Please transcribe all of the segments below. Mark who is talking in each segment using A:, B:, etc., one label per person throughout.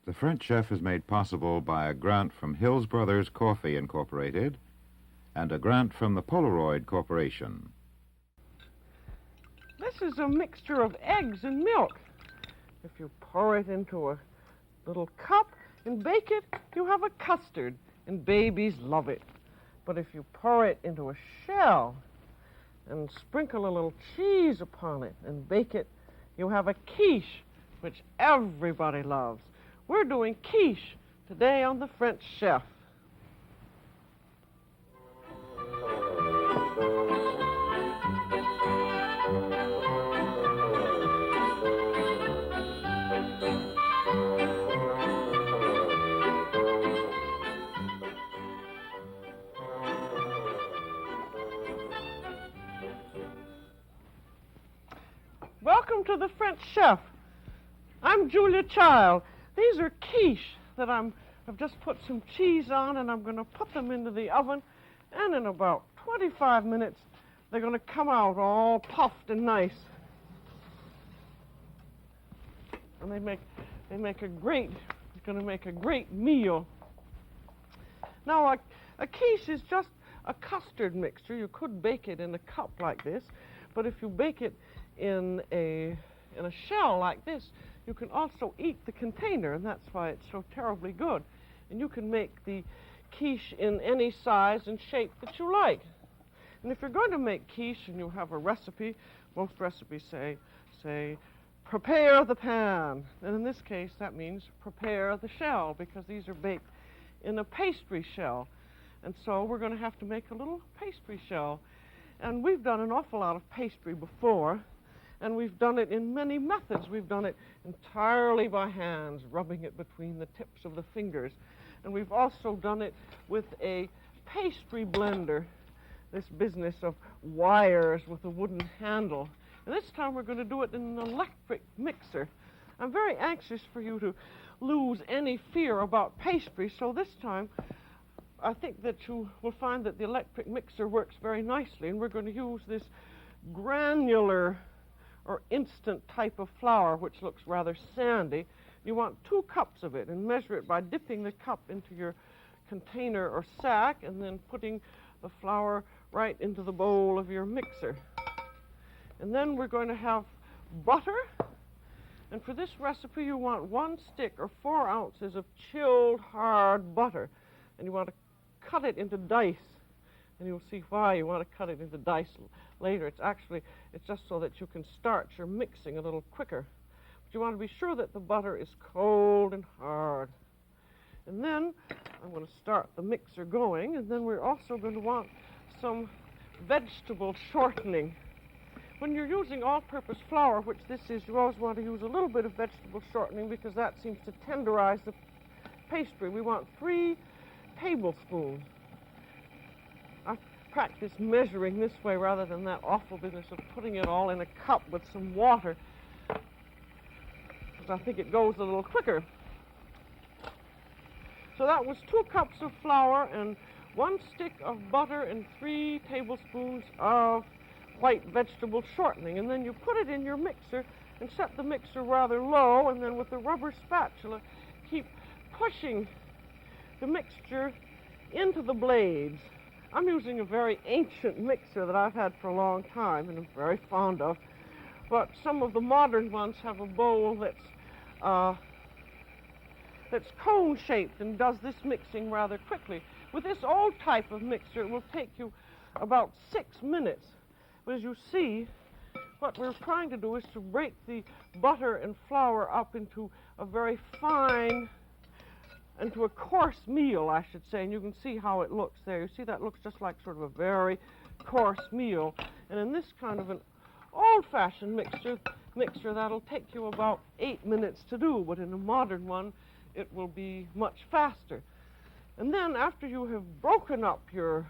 A: The French Chef is made possible by a grant from Hills Brothers Coffee Incorporated and a grant from the Polaroid Corporation.
B: This is a mixture of eggs and milk. If you pour it into a little cup and bake it, you have a custard, and babies love it. But if you pour it into a shell and sprinkle a little cheese upon it and bake it, you have a quiche, which everybody loves. We're doing quiche today on the French Chef. Welcome to the French Chef. I'm Julia Child. These are quiche that I've just put some cheese on, and I'm going to put them into the oven, and in about 25 minutes they're going to come out all puffed and nice. And they make a great meal. Now a quiche is just a custard mixture. You could bake it in a cup like this, but if you bake it in a shell like this, you can also eat the container, and that's why it's so terribly good. And you can make the quiche in any size and shape that you like. And if you're going to make quiche and you have a recipe, most recipes say prepare the pan. And in this case, that means prepare the shell, because these are baked in a pastry shell. And so we're going to have to make a little pastry shell. And we've done an awful lot of pastry before, and we've done it in many methods. We've done it entirely by hands, rubbing it between the tips of the fingers. And we've also done it with a pastry blender, this business of wires with a wooden handle. And this time we're going to do it in an electric mixer. I'm very anxious for you to lose any fear about pastry, so this time I think that you will find that the electric mixer works very nicely, and we're going to use this granular or instant type of flour, which looks rather sandy. You want 2 cups of it, and measure it by dipping the cup into your container or sack and then putting the flour right into the bowl of your mixer. And then we're going to have butter, and for this recipe you want 1 stick or 4 ounces of chilled hard butter, and you want to cut it into dice. And you'll see why you want to cut it into dice later. It's just so that you can start your mixing a little quicker. But you want to be sure that the butter is cold and hard. And then I'm going to start the mixer going, and then we're also going to want some vegetable shortening. When you're using all-purpose flour, which this is, you always want to use a little bit of vegetable shortening, because that seems to tenderize the pastry. We want 3 tablespoons. I practice measuring this way rather than that awful business of putting it all in a cup with some water, because I think it goes a little quicker. So that was 2 cups of flour and 1 stick of butter and 3 tablespoons of white vegetable shortening. And then you put it in your mixer and set the mixer rather low, and then with a rubber spatula keep pushing the mixture into the blades. I'm using a very ancient mixer that I've had for a long time and I'm very fond of, but some of the modern ones have a bowl that's cone-shaped and does this mixing rather quickly. With this old type of mixer, it will take you about 6 minutes. But as you see, what we're trying to do is to break the butter and flour up into a very fine, into a coarse meal, I should say, and you can see how it looks there. You see that looks just like sort of a very coarse meal. And in this kind of an old-fashioned mixture, that'll take you about 8 minutes to do, but in a modern one, it will be much faster. And then after you have broken up your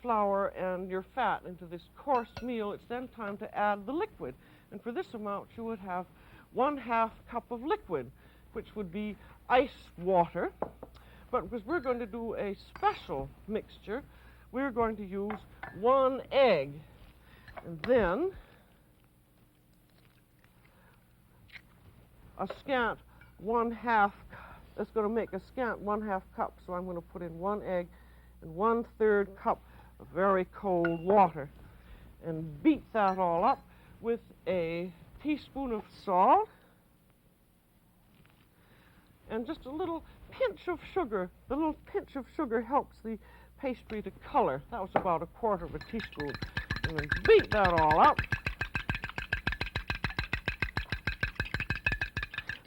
B: flour and your fat into this coarse meal, it's then time to add the liquid. And for this amount, you would have 1/2 cup of liquid, which would be ice water. But because we're going to do a special mixture, we're going to use 1 egg. And then a scant 1/2 That's going to make a scant 1/2 cup, so I'm going to put in 1 egg and 1/3 cup of very cold water and beat that all up with a teaspoon of salt and just a little pinch of sugar. The little pinch of sugar helps the pastry to color. That was about 1/4 teaspoon. And then beat that all up.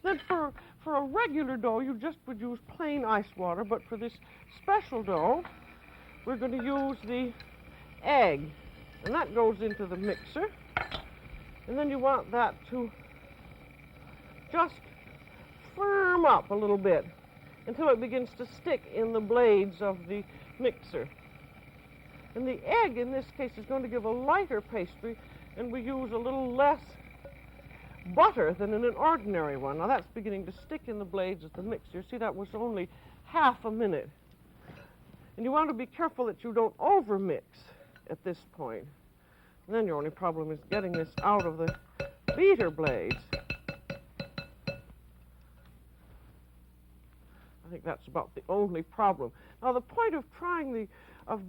B: Then for a regular dough, you just would use plain ice water, but for this special dough, we're going to use the egg. And that goes into the mixer. And then you want that to just firm up a little bit until it begins to stick in the blades of the mixer. And the egg, in this case, is going to give a lighter pastry, and we use a little less butter than in an ordinary one. Now that's beginning to stick in the blades of the mixer. See, that was only 1/2 minute. And you want to be careful that you don't overmix at this point. And then your only problem is getting this out of the beater blades. I think that's about the only problem. Now the point of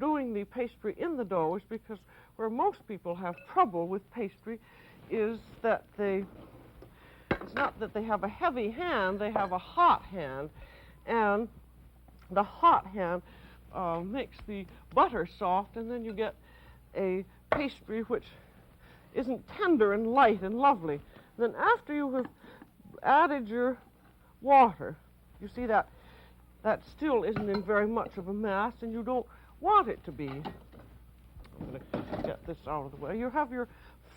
B: doing the pastry in the dough is because where most people have trouble with pastry is that it's not that they have a heavy hand, they have a hot hand, and the hot hand makes the butter soft, and then you get a pastry which isn't tender and light and lovely. Then after you have added your water, you see that still isn't in very much of a mass, and you don't want it to be. I'm going to get this out of the way. You have your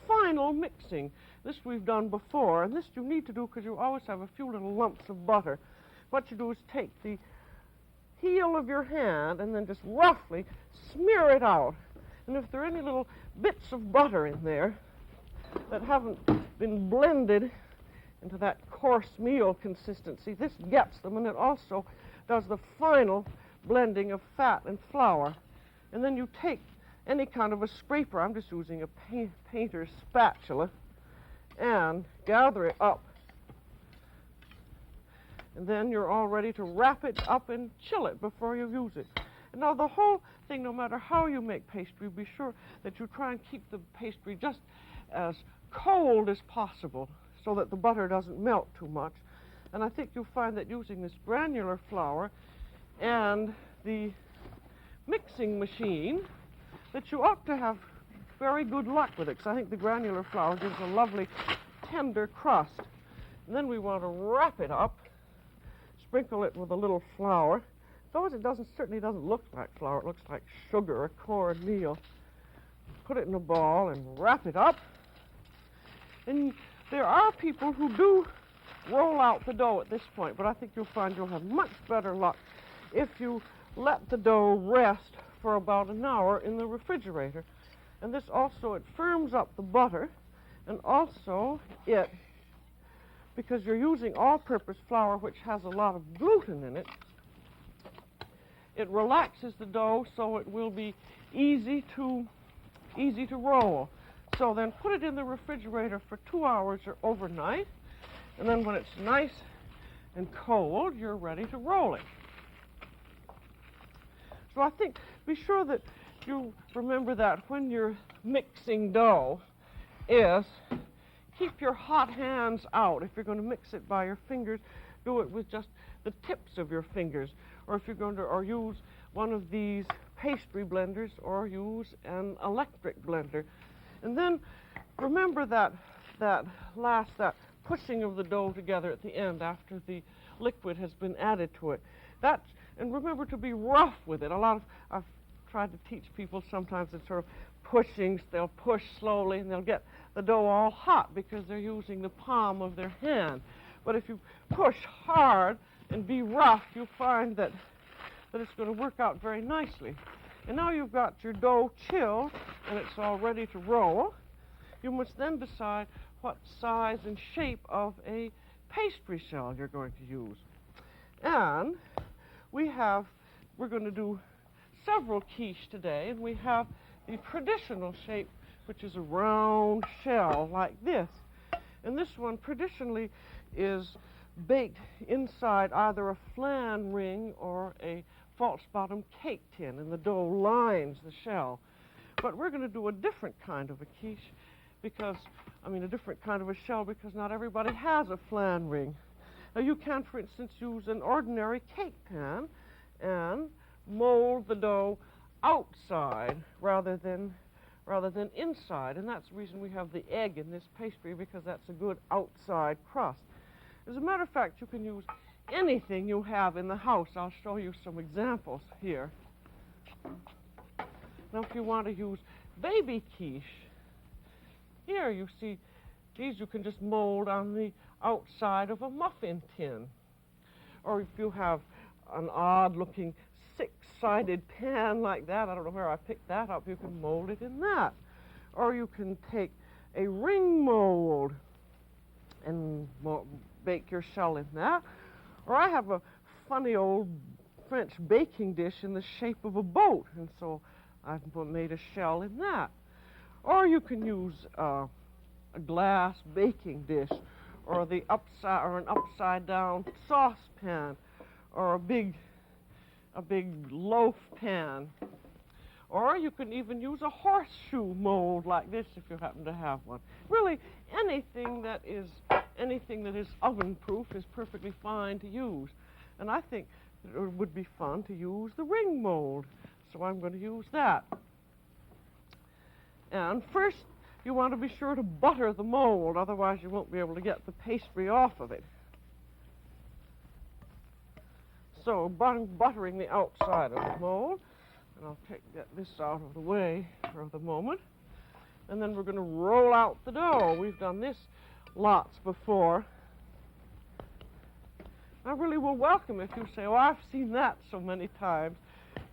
B: final mixing. This we've done before, and this you need to do because you always have a few little lumps of butter. What you do is take the heel of your hand and then just roughly smear it out. And if there are any little bits of butter in there that haven't been blended into that coarse meal consistency, this gets them, and it also does the final blending of fat and flour. And then you take any kind of a scraper, I'm just using a painter's spatula, and gather it up. And then you're all ready to wrap it up and chill it before you use it. And now the whole thing, no matter how you make pastry, be sure that you try and keep the pastry just as cold as possible so that the butter doesn't melt too much. And I think you'll find that using this granular flour and the mixing machine, that you ought to have very good luck with it, because I think the granular flour gives a lovely tender crust. And then we want to wrap it up, sprinkle it with a little flour. Though it certainly doesn't look like flour, it looks like sugar or cornmeal. Put it in a ball and wrap it up. And there are people who do roll out the dough at this point, but I think you'll find you'll have much better luck if you let the dough rest for about an hour in the refrigerator. And this also, it firms up the butter, and also because you're using all-purpose flour, which has a lot of gluten in it, it relaxes the dough so it will be easy to roll. So then put it in the refrigerator for 2 hours or overnight, and then when it's nice and cold, you're ready to roll it. So I think, be sure that you remember that when you're mixing dough is keep your hot hands out. If you're going to mix it by your fingers, do it with just the tips of your fingers. Or if you're going to use one of these pastry blenders, or use an electric blender. And then remember that pushing of the dough together at the end after the liquid has been added to it. And remember to be rough with it. I've tried to teach people sometimes it's sort of pushing. They'll push slowly and they'll get the dough all hot because they're using the palm of their hand. But if you push hard and be rough, you'll find that it's going to work out very nicely. And now you've got your dough chilled and it's all ready to roll. You must then decide what size and shape of a pastry shell you're going to use. And we're going to do several quiche today, and we have the traditional shape, which is a round shell like this. And this one traditionally is baked inside either a flan ring or a false bottom cake tin, and the dough lines the shell. But we're going to do a different kind of a quiche because, a different kind of a shell because not everybody has a flan ring. Now you can, for instance, use an ordinary cake pan and mold the dough outside rather than inside, and that's the reason we have the egg in this pastry, because that's a good outside crust. As a matter of fact, you can use anything you have in the house. I'll show you some examples here. Now, if you want to use baby quiche, here you see these you can just mold on the outside of a muffin tin. Or if you have an odd-looking six-sided pan like that, I don't know where I picked that up, you can mold it in that. Or you can take a ring mold and bake your shell in that. Or I have a funny old French baking dish in the shape of a boat, and so I've made a shell in that. Or you can use a glass baking dish, or an upside down saucepan, or a big loaf pan. Or you can even use a horseshoe mold like this if you happen to have one. Really, anything that is oven-proof is perfectly fine to use. And I think it would be fun to use the ring mold, so I'm going to use that. And first, you want to be sure to butter the mold, otherwise you won't be able to get the pastry off of it. So, buttering the outside of the mold, and I'll get this out of the way for the moment. And then we're going to roll out the dough. We've done this lots before. I really will welcome if you say, oh, I've seen that so many times,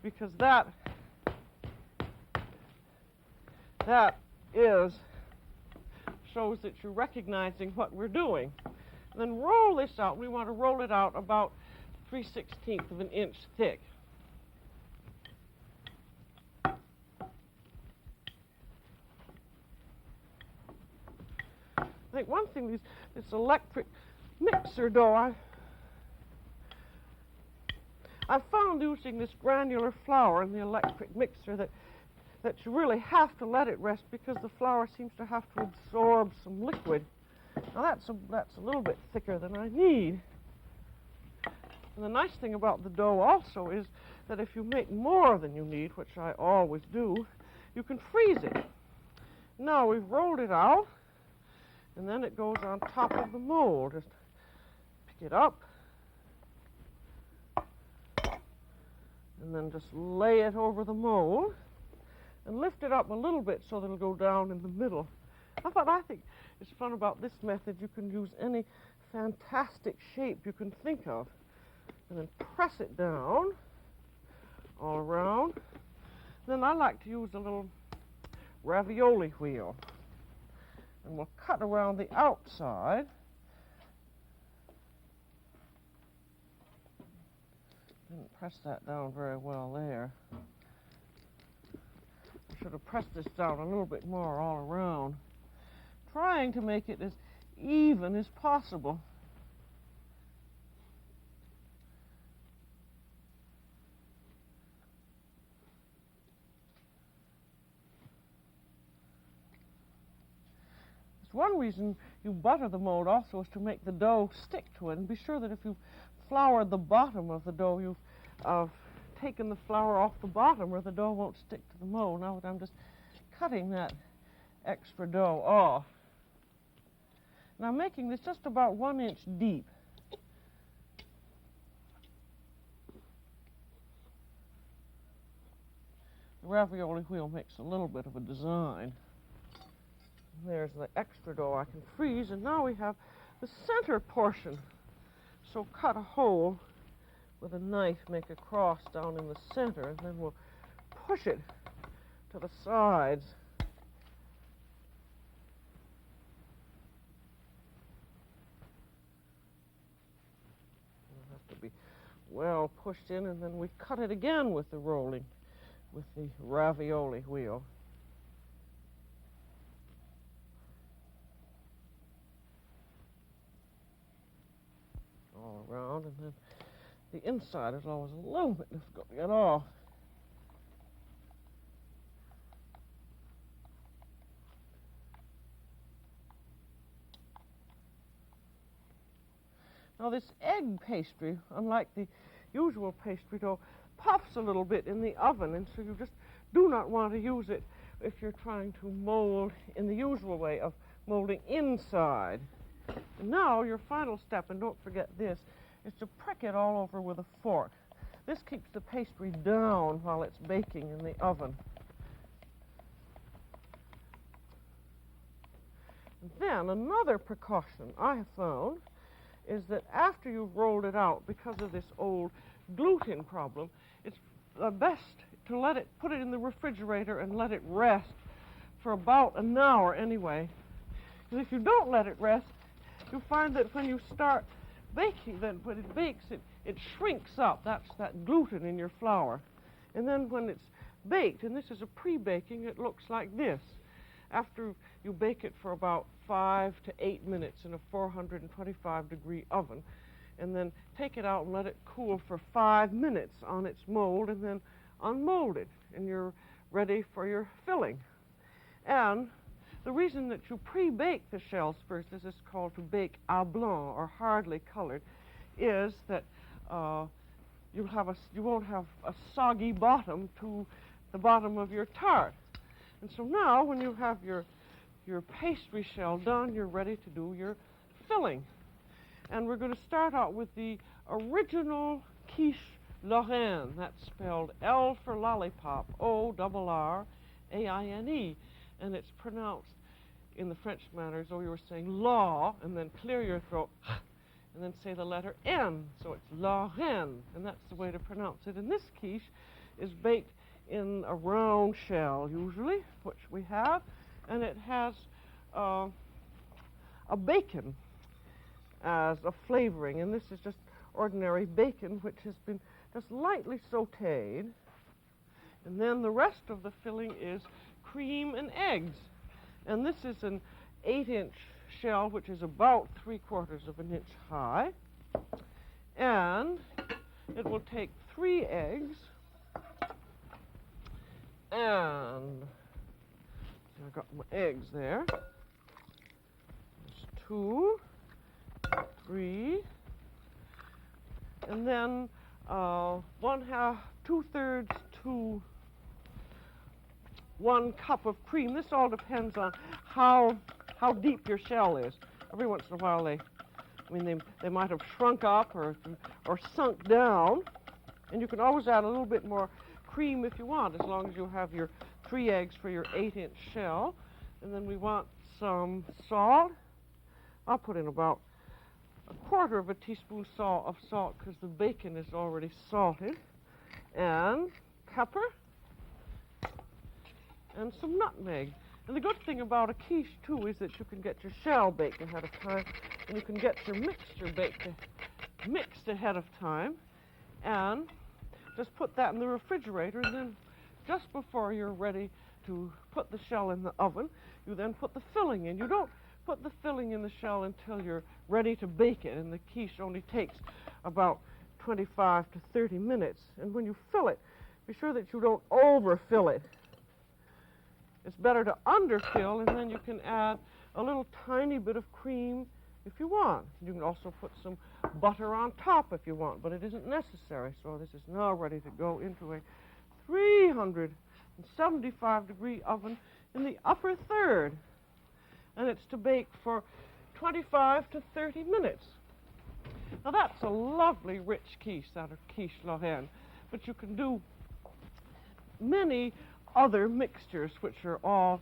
B: because that shows that you're recognizing what we're doing. And then roll this out. We want to roll it out about 3/16 of an inch thick. I think one thing, this electric mixer dough, I found using this granular flour in the electric mixer that you really have to let it rest, because the flour seems to have to absorb some liquid. Now that's a little bit thicker than I need. And the nice thing about the dough also is that if you make more than you need, which I always do, you can freeze it. Now we've rolled it out, and then it goes on top of the mold. Just pick it up, and then just lay it over the mold, and lift it up a little bit so that it'll go down in the middle. I think it's fun about this method. You can use any fantastic shape you can think of, and then press it down all around. Then I like to use a little ravioli wheel, and we'll cut around the outside. Didn't press that down very well there. I should have pressed this down a little bit more all around, trying to make it as even as possible. One reason you butter the mold also is to make the dough stick to it, and be sure that if you've floured the bottom of the dough, you've taken the flour off the bottom, or the dough won't stick to the mold. Now I'm just cutting that extra dough off. And I'm making this just about 1 inch deep. The ravioli wheel makes a little bit of a design. There's the extra dough I can freeze, and now we have the center portion. So cut a hole with a knife, make a cross down in the center, and then we'll push it to the sides. It'll have to be well pushed in, and then we cut it again with the ravioli wheel. around, and then the inside is always a little bit difficult to get off. Now this egg pastry, unlike the usual pastry dough, puffs a little bit in the oven, and so you just do not want to use it if you're trying to mold in the usual way of molding inside. And now your final step, and don't forget this, is to prick it all over with a fork. This keeps the pastry down while it's baking in the oven. And then another precaution I have found is that after you've rolled it out, because of this old gluten problem, it's best to put it in the refrigerator and let it rest for about an hour anyway. Because if you don't let it rest, you'll find that when you start baking, then when it bakes, it shrinks up. That's that gluten in your flour. And then when it's baked, and this is a pre-baking, it looks like this. After you bake it for about 5 to 8 minutes in a 425-degree oven, and then take it out and let it cool for 5 minutes on its mold, and then unmold it, and you're ready for your filling. And the reason that you pre-bake the shells first, this is called to bake à blanc, or hardly colored, is that you won't have a soggy bottom to the bottom of your tart. And so now, when you have your pastry shell done, you're ready to do your filling. And we're going to start out with the original quiche Lorraine. That's spelled L for lollipop, O-R-R-A-I-N-E. And it's pronounced in the French manner as though you were saying law, and then clear your throat, and then say the letter N. So it's Lorraine, and that's the way to pronounce it. And this quiche is baked in a round shell, usually, which we have, and it has a bacon as a flavoring, and this is just ordinary bacon, which has been just lightly sautéed. And then the rest of the filling is cream and eggs. And this is an 8-inch shell, which is about 3/4 of an inch high. And it will take 3 eggs. And I got my eggs there. There's 2, 3, and then 2/3 to 1 cup of cream. This all depends on how deep your shell is. Every once in a while they might have shrunk up or sunk down, and you can always add a little bit more cream if you want, as long as you have your 3 eggs for your 8-inch shell. And then we want some salt. I'll put in about 1/4 teaspoon of salt because the bacon is already salted, and pepper, and some nutmeg. And the good thing about a quiche, too, is that you can get your shell baked ahead of time, and you can get your mixture mixed ahead of time, and just put that in the refrigerator, and then just before you're ready to put the shell in the oven, you then put the filling in. You don't put the filling in the shell until you're ready to bake it, and the quiche only takes about 25 to 30 minutes. And when you fill it, be sure that you don't overfill it. It's better to underfill, and then you can add a little tiny bit of cream if you want. You can also put some butter on top if you want, but it isn't necessary. So this is now ready to go into a 375-degree oven in the upper third. And it's to bake for 25 to 30 minutes. Now that's a lovely rich quiche, that of quiche Lorraine. But you can do many other mixtures which are all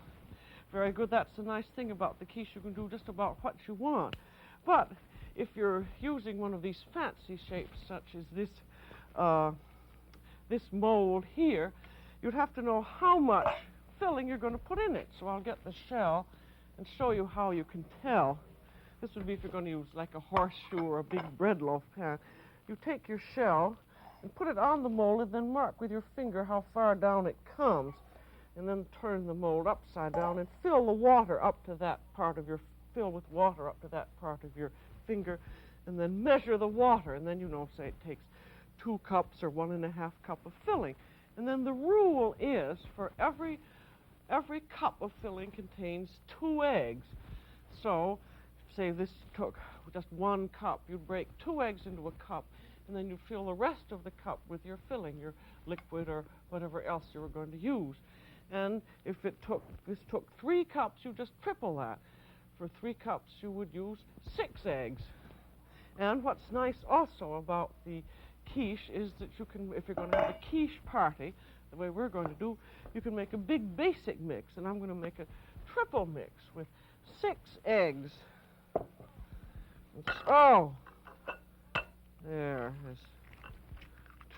B: very good. That's the nice thing about the quiche. You can do just about what you want. But if you're using one of these fancy shapes, such as this mold here, you'd have to know how much filling you're going to put in it. So I'll get the shell and show you how you can tell. This would be if you're going to use like a horseshoe or a big bread loaf pan. You take your shell and put it on the mold, and then mark with your finger how far down it comes, and then turn the mold upside down and fill with water up to that part of your finger, and then measure the water, and then, you know, say it takes 2 cups or 1½ cup of filling. And then the rule is for every cup of filling contains 2 eggs. So, say this took just 1 cup, you'd break 2 eggs into a cup, and then you'd fill the rest of the cup with your filling, your liquid or whatever else you were going to use. And if this took 3 cups, you just triple that. For 3 cups, you would use 6 eggs. And what's nice also about the quiche is that you can, if you're going to have a quiche party, the way we're going to do, you can make a big basic mix, and I'm going to make a triple mix with 6 eggs. Oh, there is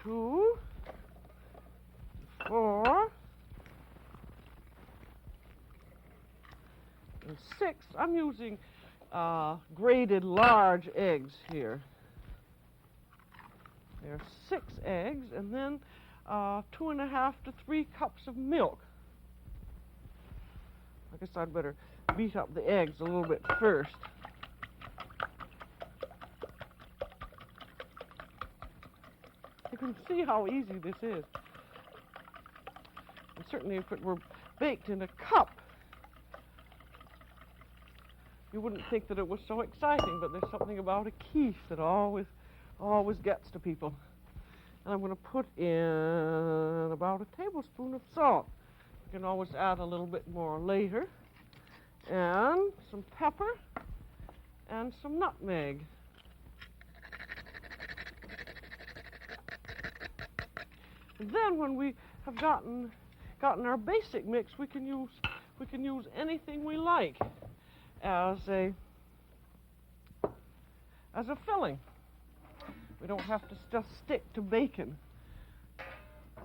B: 2, 4, and 6. I'm using grated large eggs here. There are 6 eggs, and then 2½ to 3 cups of milk. I guess I'd better beat up the eggs a little bit first. You can see how easy this is. And certainly if it were baked in a cup, you wouldn't think that it was so exciting, but there's something about a quiche that always gets to people. And I'm going to put in about a tablespoon of salt. You can always add a little bit more later. And some pepper and some nutmeg. And then when we have gotten our basic mix, we can use anything we like as a filling. We don't have to just stick to bacon.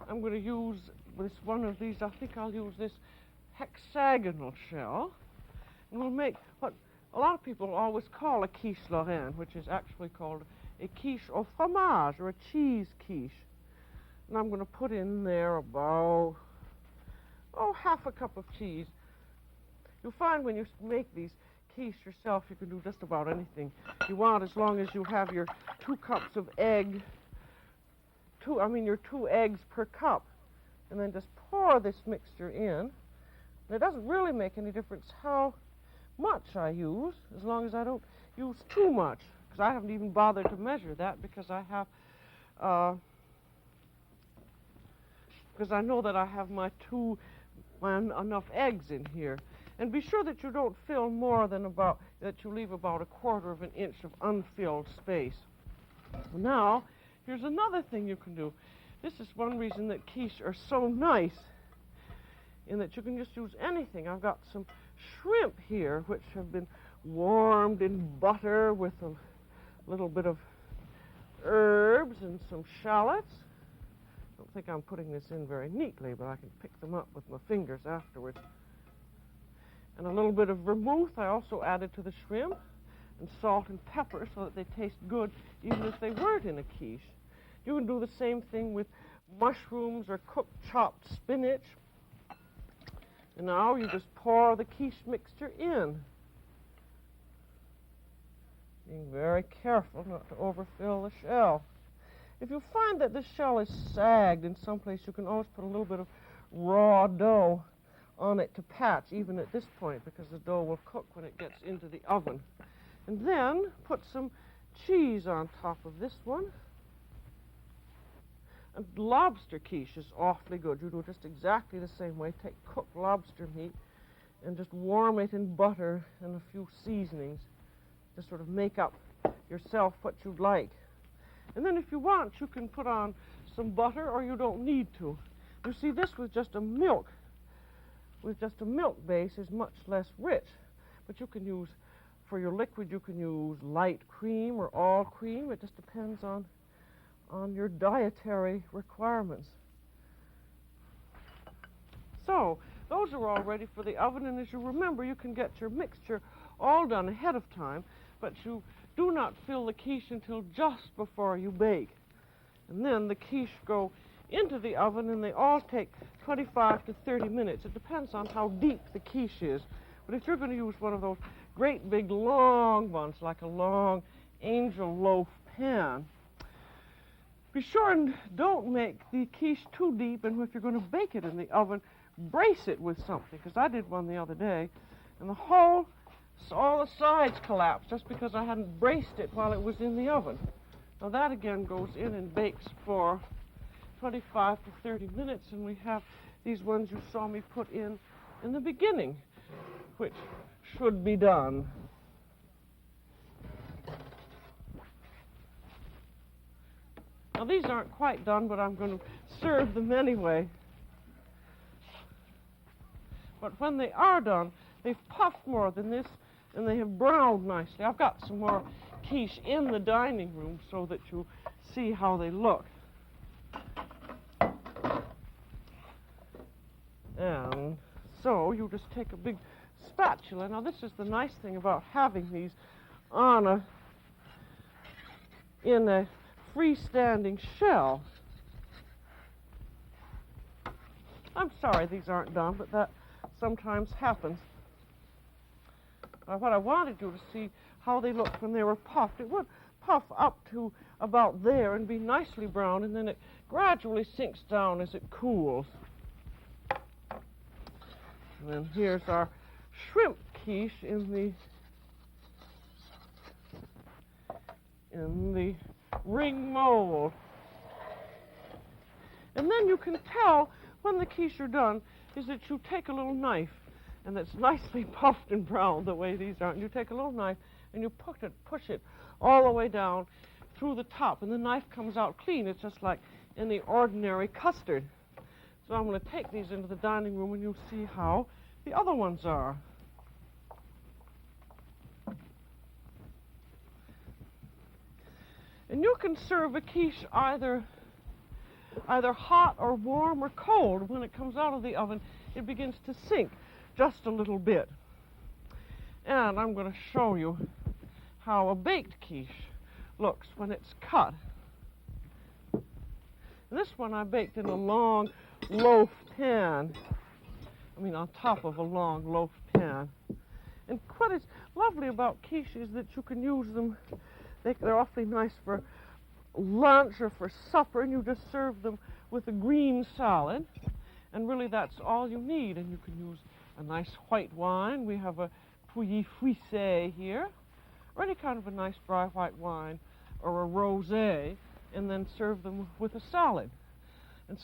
B: I'm going to use one of these. I think I'll use this hexagonal shell. And we'll make what a lot of people always call a quiche Lorraine, which is actually called a quiche au fromage, or a cheese quiche. And I'm going to put in there about, ½ cup of cheese. You'll find when you make these quiche yourself, you can do just about anything you want, as long as you have your 2 cups of egg, your 2 eggs per cup, and then just pour this mixture in. And it doesn't really make any difference how much I use, as long as I don't use too much, because I haven't even bothered to measure that, because I know that I have enough eggs in here. And be sure that you don't fill more than that you leave about 1/4 inch of unfilled space. Now, here's another thing you can do. This is one reason that quiche are so nice, in that you can just use anything. I've got some shrimp here, which have been warmed in butter with a little bit of herbs and some shallots. I don't think I'm putting this in very neatly, but I can pick them up with my fingers afterwards. And a little bit of vermouth I also added to the shrimp, and salt and pepper so that they taste good even if they weren't in a quiche. You can do the same thing with mushrooms or cooked chopped spinach. And now you just pour the quiche mixture in, being very careful not to overfill the shell. If you find that the shell is sagged in some place, you can always put a little bit of raw dough on it to patch, even at this point, because the dough will cook when it gets into the oven. And then put some cheese on top of this one. And lobster quiche is awfully good. You do it just exactly the same way. Take cooked lobster meat and just warm it in butter and a few seasonings. Just sort of make up yourself what you'd like. And then if you want, you can put on some butter, or you don't need to. You see, this with just a milk base is much less rich. But you can use, for your liquid, you can use light cream or all cream. It just depends on your dietary requirements. So, those are all ready for the oven, and as you remember, you can get your mixture all done ahead of time, but you do not fill the quiche until just before you bake. And then the quiche go into the oven, and they all take 25 to 30 minutes. It depends on how deep the quiche is. But if you're going to use one of those great big long ones, like a long angel loaf pan. Be sure and don't make the quiche too deep, and if you're going to bake it in the oven, brace it with something, because I did one the other day, and all the sides collapsed just because I hadn't braced it while it was in the oven. Now that again goes in and bakes for 25 to 30 minutes, and we have these ones you saw me put in the beginning, which should be done. Now these aren't quite done, but I'm going to serve them anyway. But when they are done, they've puffed more than this, and they have browned nicely. I've got some more quiche in the dining room so that you see how they look. And so you just take a big spatula. Now this is the nice thing about having these in a freestanding shell. I'm sorry these aren't done, but that sometimes happens. What I wanted you to see how they looked when they were puffed. It would puff up to about there and be nicely brown, and then it gradually sinks down as it cools. And then here's our shrimp quiche in the ring mold. And then you can tell when the quiche are done is that you take a little knife, and that's nicely puffed and brown the way these are. And you take a little knife and you push it all the way down through the top, and the knife comes out clean. It's just like any ordinary custard. So I'm going to take these into the dining room, and you'll see how the other ones are. And you can serve a quiche either hot or warm or cold. When it comes out of the oven, it begins to sink just a little bit. And I'm going to show you how a baked quiche looks when it's cut. And this one I baked in a long loaf pan. On top of a long loaf pan. And what is lovely about quiche is that you can use them. They're awfully nice for lunch or for supper, and you just serve them with a green salad. And really that's all you need. And you can use a nice white wine. We have a quiche here, or any kind of a nice dry white wine, or a rosé, and then serve them with a salad. And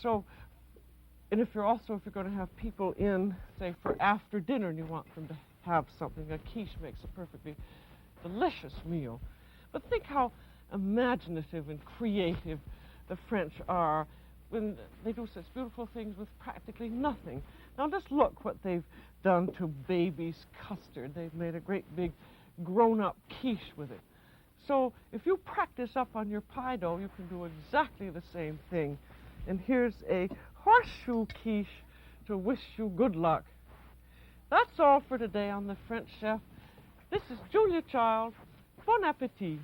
B: if you're going to have people in, say, for after dinner, and you want them to have something, a quiche makes a perfectly delicious meal. But think how imaginative and creative the French are when they do such beautiful things with practically nothing. Now just look what they've done to baby's custard. They've made a great big grown-up quiche with it. So if you practice up on your pie dough, you can do exactly the same thing. And here's a horseshoe quiche to wish you good luck. That's all for today on The French Chef. This is Julia Child. Bon appétit.